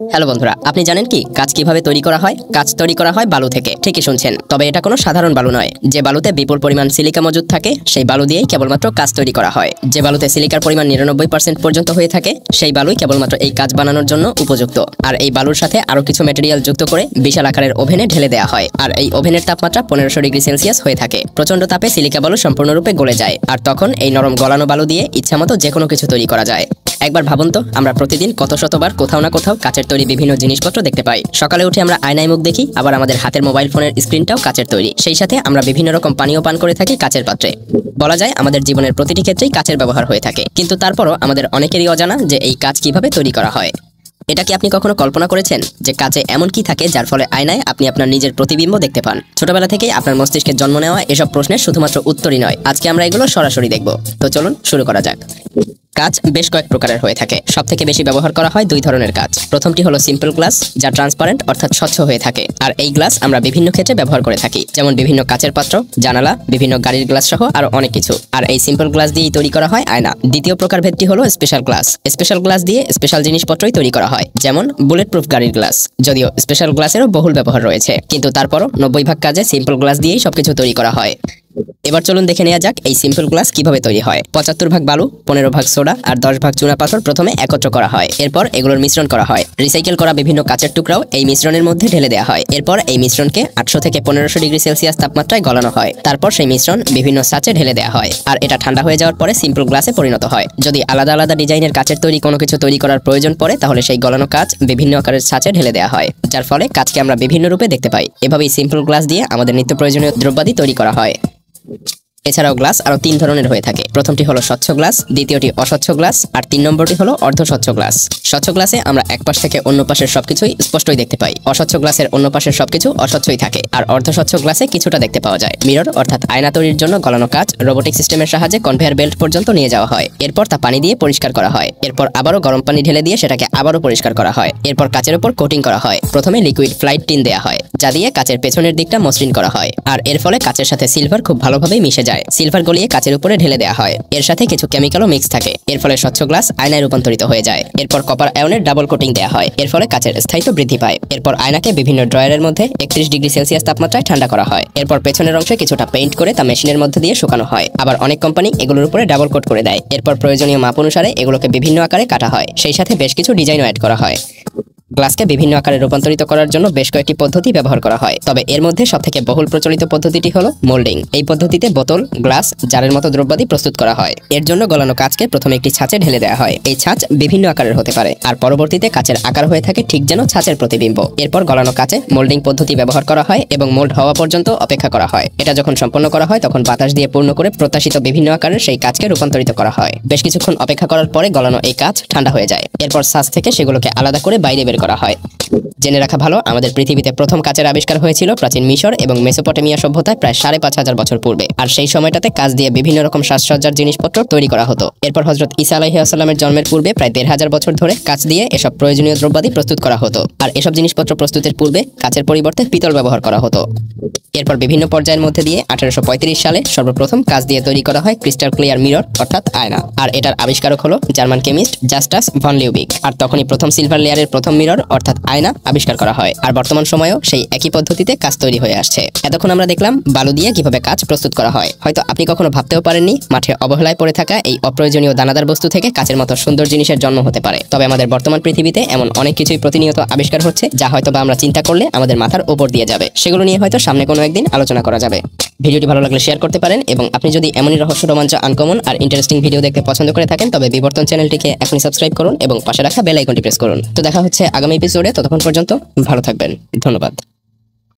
Hello বন্ধুরা, আপনি জানেন কি কাঁচ কিভাবে তৈরি করা হয়? কাঁচ তৈরি করা হয় বালু থেকে। ঠিকই শুনছেন, তবে এটা কোনো সাধারণ বালু নয়। যে বালুতে বিপুল পরিমাণ সিলিকা মজুদ থাকে সেই বালু দিয়েই কেবলমাত্র কাঁচ তৈরি করা হয়। যে বালুতে সিলিকার পরিমাণ 99% পর্যন্ত হয়ে থাকে সেই বালুই কেবলমাত্র এই কাঁচ বানানোর জন্য উপযুক্ত। আর এই বালুর সাথে আরো কিছু ম্যাটেরিয়াল যুক্ত করে বিশাল আকারের ওভেনে ঢেলে দেওয়া হয়। আর এই ওভেনের তাপমাত্রা 1500 ডিগ্রি সেলসিয়াস হয়ে থাকে। প্রচন্ড তাপে সিলিকা বালু সম্পূর্ণরূপে গলে যায়। আর তখন এই নরম গলানো বালু দিয়ে ইচ্ছামতো যে কোনো কিছু তৈরি করা যায়। একবার ভাবুন তো, আমরা প্রতিদিন কত শতবার কোথাও না কোথাও কাচের তৈরি বিভিন্ন জিনিসপত্র দেখতে পাই। সকালে উঠে আমরা আয়নায় মুখ দেখি, আবার আমাদের হাতের মোবাইল ফোনের স্ক্রিনটাও কাচের তৈরি। সেই সাথে আমরা বিভিন্ন রকম পানীয় পান করে থাকি কাচের পাত্রে। বলা যায় আমাদের জীবনের প্রতিটি ক্ষেত্রেই কাচের ব্যবহার হয়ে থাকে। কিন্তু তারপরও আমাদের অনেকেরই অজানা যে এই কাচ কিভাবে তৈরি করা হয়। এটা কি আপনি কখনো কল্পনা করেছেন যে কাচে এমন কি থাকে যার ফলে আয়নায় আপনি আপনার নিজের প্রতিবিম্ব দেখতে পান? ছোটবেলা থেকেই আপনার মস্তিষ্কে জন্ম নেওয়া এসব প্রশ্নের শুধুমাত্র উত্তরই নয়, আজকে আমরা এগুলো সরাসরি দেখব। তো চলুন শুরু করা যাক। কাঁচ বেশ কয়েক প্রকারের হয়ে থাকে। সবথেকে বেশি ব্যবহার করা হয় দুই ধরনের কাঁচ। প্রথমটি হলো সিম্পল গ্লাস, যা ট্রান্সপারেন্ট অর্থাৎ স্বচ্ছ হয়ে থাকে। আর এই গ্লাস আমরা বিভিন্ন ক্ষেত্রে ব্যবহার করে থাকি, যেমন বিভিন্ন কাচের পাত্র, জানালা, বিভিন্ন গাড়ির গ্লাস সহ আরো অনেক কিছু। আর এই সিম্পল গ্লাস দিয়েই তৈরি করা হয় আয়না। দ্বিতীয় প্রকারভেদটি হলো স্পেশাল গ্লাস। স্পেশাল গ্লাস দিয়ে স্পেশাল জিনিসপত্রই তৈরি করা হয়, যেমন বুলেট প্রুফ গাড়ির গ্লাস। যদিও স্পেশাল গ্লাসেরও বহুল ব্যবহার রয়েছে, কিন্তু তারপরও 90% কাজে সিম্পল গ্লাস দিয়েই সবকিছু তৈরি করা হয়। এবার চলুন দেখে নেওয়া যাক এই সিম্পল গ্লাস কিভাবে তৈরি হয়। 75% বালু, 15% সোডা আর 10% চুনা পাথর প্রথমে একত্র করা হয়। এরপর এগুলোর মিশ্রণ করা হয়। রিসাইকেল করা বিভিন্ন কাচের টুকরাও এই মিশ্রণের মধ্যে ঢেলে দেওয়া হয়। এরপর এই মিশ্রণকে 800 থেকে 1500 ডিগ্রি সেলসিয়াস তাপমাত্রায় গলানো হয়। তারপর সেই মিশ্রণ বিভিন্ন সাচে ঢেলে দেওয়া হয়। আর এটা ঠান্ডা হয়ে যাওয়ার পরে সিম্পল গ্লাসে পরিণত হয়। যদি আলাদা আলাদা ডিজাইনের কাচের তৈরি কোনো কিছু তৈরি করার প্রয়োজন পড়ে, তাহলে সেই গলানো কাচ বিভিন্ন আকারের সাচে ঢেলে দেওয়া হয়, যার ফলে কাচকে আমরা বিভিন্ন রূপে দেখতে পাই। এভাবেই সিম্পল গ্লাস দিয়ে আমাদের নিত্য প্রয়োজনীয় দ্রব্যাদি তৈরি করা হয়। এছাড়াও গ্লাস আরো 3 ধরনের হয়ে থাকে। প্রথমটি হলো স্বচ্ছ গ্লাস, দ্বিতীয়টি অস্বচ্ছ গ্লাস আর 3 নম্বরটি হলো অর্ধস্বচ্ছ গ্লাস। স্বচ্ছ গ্লাসে আমরা এক পাশ থেকে অন্য পাশের সবকিছুই স্পষ্টই দেখতে পাই। অস্বচ্ছ গ্লাসের অন্য পাশের সবকিছু অস্বচ্ছই থাকে। আর অর্ধস্বচ্ছ গ্লাসে কিছুটা দেখতে পাওয়া যায়। মিরর অর্থাৎ আয়না তৈরির জন্য গলানো কাচ রোবোটিক সিস্টেমের সাহায্যে কনভেয়ার বেল্ট পর্যন্ত নিয়ে যাওয়া হয়। এরপর তা পানি দিয়ে পরিষ্কার করা হয়। এরপর আবারও গরম পানি ঢেলে দিয়ে সেটাকে আবারও পরিষ্কার করা হয়। এরপর কাচের উপর কোটিং করা হয়। প্রথমে লিকুইড ফ্লাইট টিন দেওয়া হয়, যা দিয়ে কাচের পেছনের দিকটা মসৃণ করা হয়। আর এর ফলে কাচের সাথে সিলভার খুব ভালোভাবেই মিশে যায়। সিলভার গলিয়ে কাচের উপরে ঢেলে দেওয়া হয়। এর সাথে কিছু কেমিক্যালও মিক্স থাকে। এর ফলে স্বচ্ছ গ্লাস আয়নায় রূপান্তরিত হয়ে যায়। এরপর কপার আয়নের ডাবল কোটিং দেওয়া হয়। এর ফলে কাচের স্থায়িত্ব বৃদ্ধি পায়। এরপর আয়নাকে বিভিন্ন ড্রয়ারের মধ্যে 31 ডিগ্রি সেলসিয়াস তাপমাত্রায় ঠান্ডা করা হয়। এরপর পেছনের অংশে কিছুটা পেইন্ট করে তা মেশিনের মধ্যে দিয়ে শুকানো হয়। আবার অনেক কোম্পানি এগুলোর উপরে ডাবল কোট করে দেয়। এরপর প্রয়োজনীয় মাপ অনুসারে এগুলোকে বিভিন্ন আকারে কাটা হয়। সেই সাথে বেশ কিছু ডিজাইনও অ্যাড করা হয়। গ্লাসকে বিভিন্ন আকারে রূপান্তরিত করার জন্য বেশ কয়েকটি পদ্ধতি ব্যবহার করা হয়। তবে এর মধ্যে সবথেকে বহুল প্রচলিত পদ্ধতিটি হলো মোল্ডিং। এই পদ্ধতিতে বোতল, গ্লাস, জারের মতো দ্রব্যাদি প্রস্তুত করা হয়। এর জন্য গলানো কাচকে প্রথমে একটি ছাঁচে ঢেলে দেওয়া হয়। এই ছাঁচ বিভিন্ন আকারের হতে পারে, আর পরবর্তীতে কাচের আকার হয়ে থাকে ঠিক যেন ছাঁচের প্রতিবিম্ব। এরপর গলানো কাচে মোল্ডিং পদ্ধতি ব্যবহার করা হয় এবং মোল্ড হওয়া পর্যন্ত অপেক্ষা করা হয়। এটা যখন সম্পন্ন করা হয় তখন বাতাস দিয়ে পূর্ণ করে প্রত্যাশিত বিভিন্ন আকারের সেই কাচকে রূপান্তরিত করা হয়। বেশ কিছুক্ষণ অপেক্ষা করার পরে গলানো এই কাচ ঠান্ডা হয়ে যায়। এরপর ছাঁচ থেকে সেগুলোকে আলাদা করে বাইরে বের করা হয়। জেনে রাখা ভালো, আমাদের পৃথিবীতে প্রথম কাচের আবিষ্কার হয়েছিল প্রাচীন মিশর এবং মেসোপটেমিয়া সভ্যতায় প্রায় 5500 বছর পূর্বে। আর সেই সময়টাতে কাচ দিয়ে বিভিন্ন রকম সাজসজ্জার জিনিসপত্র তৈরি করা হতো। এরপর হযরত ঈসা আলাইহিস সালামের জন্মের পূর্বে প্রায় 1500 বছর ধরে কাচ দিয়ে এসব প্রয়োজনীয় দ্রব্যাদি প্রস্তুত করা হতো। আর এসব জিনিসপত্র প্রস্তুতের পূর্বে কাচের পরিবর্তে পিতল ব্যবহার করা হতো। এরপর বিভিন্ন পর্যায়ের মধ্যে দিয়ে 1835 সালে সর্বপ্রথম কাচ দিয়ে তৈরি করা হয় ক্রিস্টাল ক্লিয়ার মিরর অর্থাৎ আয়না। আর এটার আবিষ্কারক হলো জার্মান কেমিস্ট জাস্টাস ভন লিউবিক। আর তখনই প্রথম সিলভার লেয়ারের প্রথম মিরর অর্থাৎ আয়না আবিষ্কার করা হয়। আর বর্তমান সময়েও সেই একই পদ্ধতিতে কাচ তৈরি হয়ে আসছে। এতক্ষণ আমরা দেখলাম বালু দিয়ে কিভাবে কাচ প্রস্তুত করা হয়। হয়তো আপনি কখনো ভাবতেও পারেননি মাঠে অবহেলায় পড়ে থাকা এই অপ্রয়োজনীয় দানাদার বস্তু থেকে কাচের মতো সুন্দর জিনিসের জন্ম হতে পারে। তবে আমাদের বর্তমান পৃথিবীতে এমন অনেক কিছুই প্রতিনিয়ত আবিষ্কার হচ্ছে, যা হয়তো বা আমরা চিন্তা করলে আমাদের মাথার উপর দিয়ে যাবে। সেগুলো নিয়ে হয়তো সামনে কোনো একদিন আলোচনা করা যাবে। ভিডিওটি ভালো লাগলে শেয়ার করতে পারেন এবং আপনি যদি এমনই রহস্য, রোমাঞ্চ, আনকমন আর ইন্টারেস্টিং ভিডিও দেখতে পছন্দ করে থাকেন তবে বিবর্তন চ্যানেলটিকে এখনই সাবস্ক্রাইব করুন এবং পাশে রাখা বেল আইকনটি প্রেস করুন। তো দেখা হচ্ছে আগামী এপিসোডে। ততক্ষণ পর্যন্ত ভালো থাকবেন। ধন্যবাদ।